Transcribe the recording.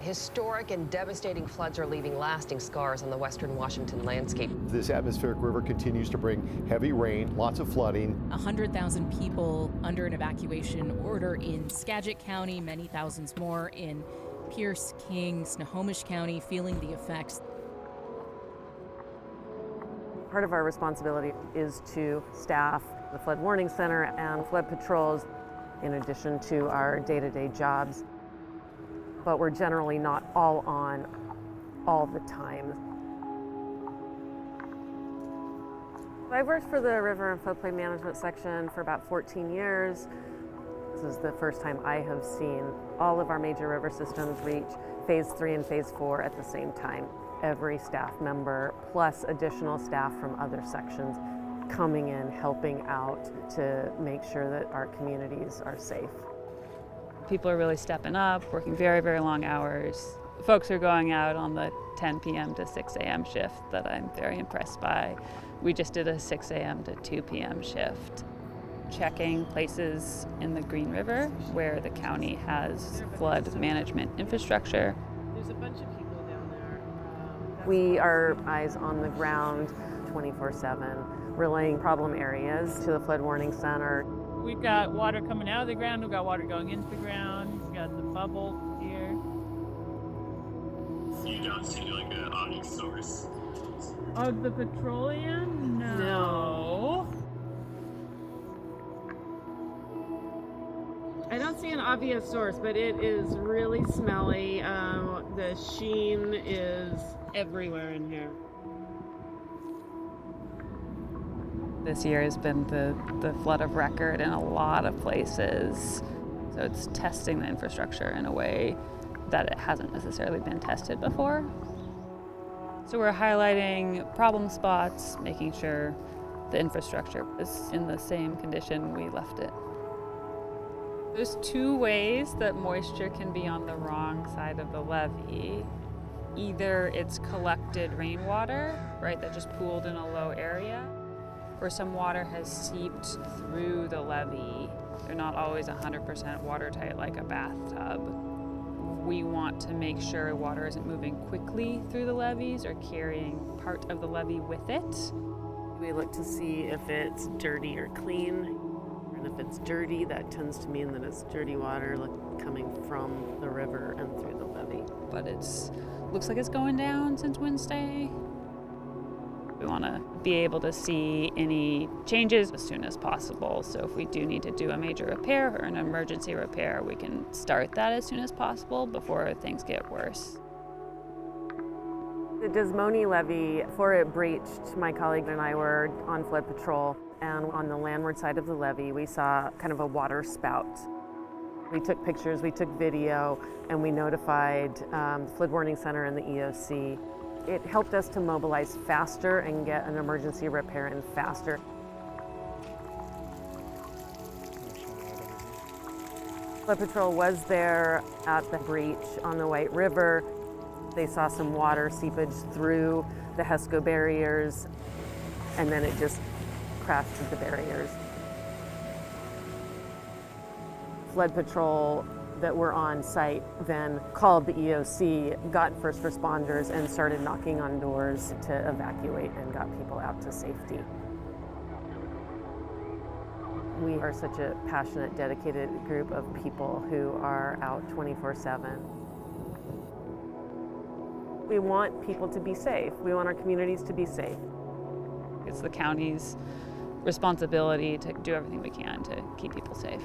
Historic and devastating floods are leaving lasting scars on the western Washington landscape. This atmospheric river continues to bring heavy rain, lots of flooding. 100,000 people under an evacuation order in Skagit County, many thousands more in Pierce, King, Snohomish County feeling the effects. Part of our responsibility is to staff the Flood Warning Center and flood patrols in addition to our day-to-day jobs. But we're generally not all on all the time. I've worked for the River and Floodplain Management section for about 14 years. This is the first time I have seen all of our major river systems reach phase 3 and phase 4 at the same time. Every staff member plus additional staff from other sections coming in, helping out to make sure that our communities are safe. People are really stepping up, working very, very long hours. Folks are going out on the 10 p.m. to 6 a.m. shift that I'm very impressed by. We just did a 6 a.m. to 2 p.m. shift. Checking places in the Green River where the county has flood management infrastructure. There's a bunch of people down there. We are eyes on the ground 24/7, relaying problem areas to the Flood Warning Center. We've got water coming out of the ground, we've got water going into the ground, we've got the bubble here. So you don't see like an obvious source? Of the petroleum? No. I don't see an obvious source, but it is really smelly. The sheen is everywhere in here. This year has been the flood of record in a lot of places. So it's testing the infrastructure in a way that it hasn't necessarily been tested before. So we're highlighting problem spots, making sure the infrastructure is in the same condition we left it. There's two ways that moisture can be on the wrong side of the levee. Either it's collected rainwater, right, that just pooled in a low area, or some water has seeped through the levee. They're not always 100% watertight like a bathtub. We want to make sure water isn't moving quickly through the levees or carrying part of the levee with it. We look to see if it's dirty or clean. And if it's dirty, that tends to mean that it's dirty water coming from the river and through the levee. But it's looks like it's going down since Wednesday. We want to be able to see any changes as soon as possible. So if we do need to do a major repair or an emergency repair, we can start that as soon as possible before things get worse. The Desmony levee, before it breached, my colleague and I were on flood patrol, and on the landward side of the levee, we saw kind of a water spout. We took pictures, we took video, and we notified the Flood Warning Center and the EOC. It helped us to mobilize faster and get an emergency repair in faster. Flood Patrol was there at the breach on the White River. They saw some water seepage through the HESCO barriers, and then it just crashed through the barriers. Flood Patrol that were on site then called the EOC, got first responders, and started knocking on doors to evacuate and got people out to safety. We are such a passionate, dedicated group of people who are out 24/7. We want people to be safe. We want our communities to be safe. It's the county's responsibility to do everything we can to keep people safe.